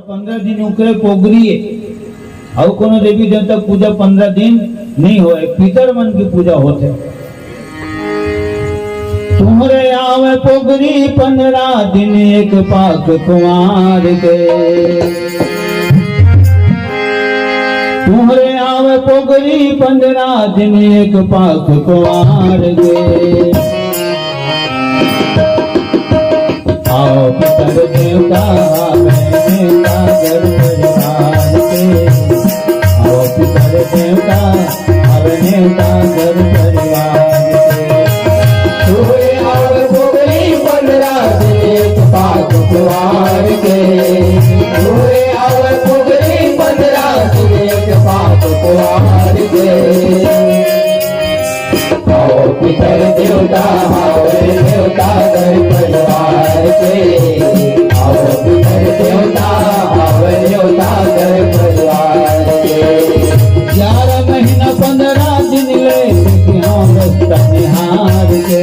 15 दिन उकरे पोगरिए और कोनो देवी देवता पूजा 15 दिन नहीं होए, पितर मन की पूजा होते। तुम्हारे आवे पोगरी 15 दिन एक पाक कुमार के, तुम्हारे आवे पोगरी 15 दिन एक पाक कुमार के। आओ पितर देवता देवता घर परिवार के, आओ पितर देवता नेता घर परिवार के। तुहे आवे पोगरी 15 दिन एक पाक कुमार के, तुहे आवे पोगरी 15 दिन एक पाक कुमार के। आओ पितर देवता आवे देवता घर परिवार के, आओ पितर देवता आवे देवता घर परिवार के। 11 महीना 15 दिन ले रस्ता निहार के,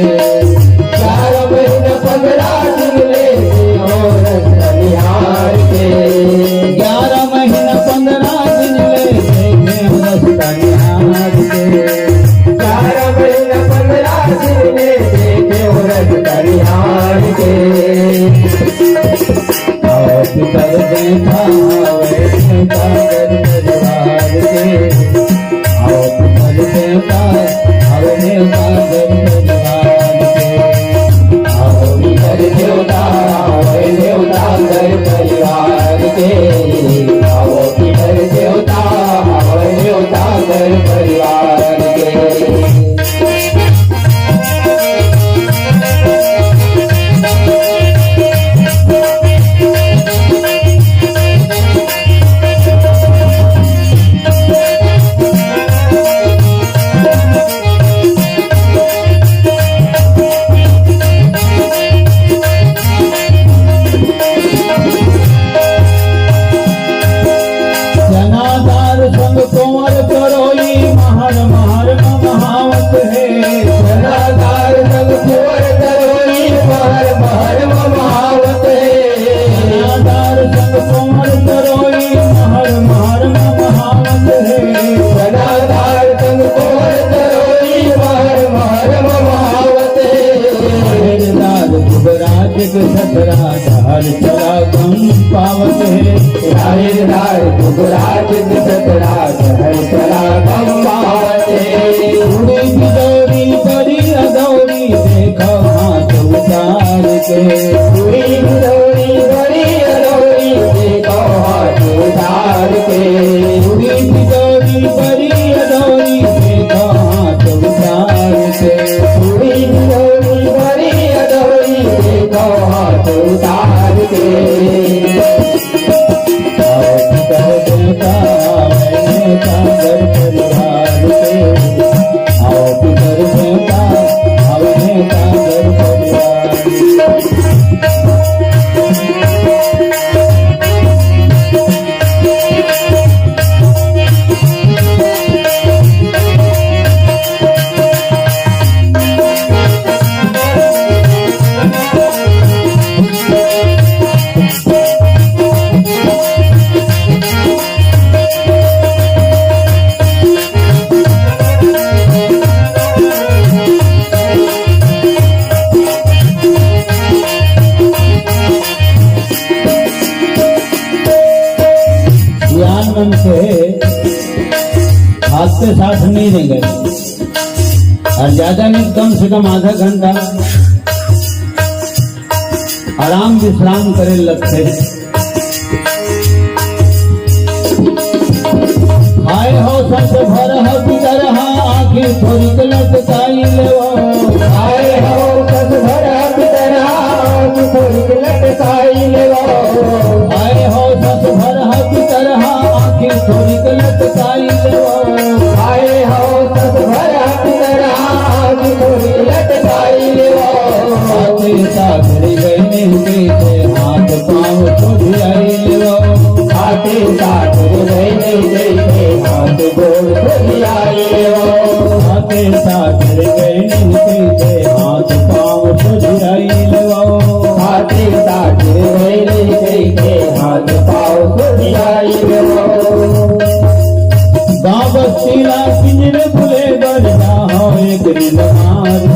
11 महीना 15 दिन ले रस्ता निहार के, 11 महीना 15 दिन ले रस्ता निहार के। 11 महीना 15 दिन ले रस्ता निहार के। आओ पितर देवता आवे देवता घर परिवार के, आओ पितर देवता आवे देवता घर परिवार के। आओ पितर देवता आवे देवता घर परिवार के, आओ पितर देवता आवे देवता घर परिवार के। जनाधार संग कुंवर करोई महर महर महावत है, जनाधार संग कुंवर करोई महर महर महावत है, जनाधार संग कुंवर करोई महर महर महावत है। जनाधार संग कुंवर करोई महर महर महावत है। राजदार युवराज के 17 धार चला गम पावत है, राजदार युवराज के 17 धार चला गम पावत है। उड़ी बिदौरी बड़ी अदौरी देखो हाथ उतार के, उड़ी बिदौरी बड़ी अदौरी देखो हाथ उतार के, उड़ी बिदौरी बड़ी अदौरी देखो हाथ उतार के। उड़ी बिदौरी बड़ी अदौरी देखो हाथ उतार के। आओ पितर देवता आवे नेता घर परिवार के, आओ पितर देवता आवे नेता घर परिवार के। ज्ञान मन से हाथ पे साथ नहीं देंगे और ज्यादा नहीं, कम से कम आधा घंटा आराम विश्राम करे लगते। आए हो सस भर हो पितर आखिर थोड़ी लटकाई ले, आए हो सस भर पितर थोड़ी लटकाई ले, आए हो सस भर पितर आखिर थोड़ी लटकाई ले। आए हो सस भर पितर थोड़ी लटकाई ले। सागरी गई मिलते हाथ पाँव छोड़ी आई ले, हाथे सागरी गई मिलते हाथ गोड़ छोड़ी आई ले, हाथे कोकिला पिंजरे फुले बर जाओ एक नींद मार